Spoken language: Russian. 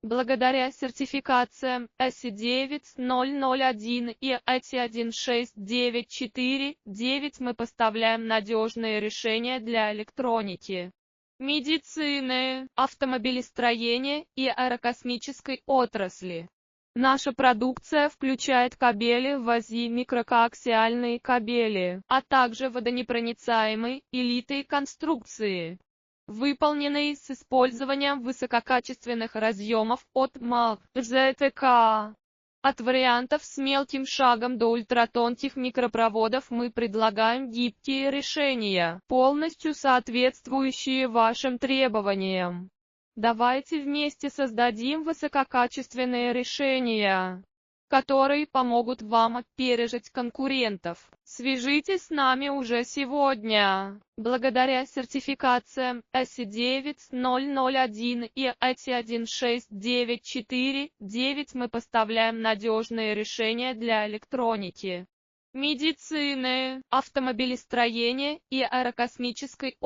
Благодаря сертификациям ISO 9001 и IATI 16949 мы поставляем надежные решения для электроники, медицины, автомобилестроения и аэрокосмической отрасли. Наша продукция включает кабели ВАЗи, микрокоаксиальные кабели, а также водонепроницаемые и литые конструкции, выполненные с использованием высококачественных разъемов от МАГ, ЗТК. От вариантов с мелким шагом до ультратонких микропроводов мы предлагаем гибкие решения, полностью соответствующие вашим требованиям. Давайте вместе создадим высококачественные решения, которые помогут вам опережать конкурентов. Свяжитесь с нами уже сегодня. Благодаря сертификациям ISO 9001 и IATI 16949 мы поставляем надежные решения для электроники, медицины, автомобилестроения и аэрокосмической отрасли.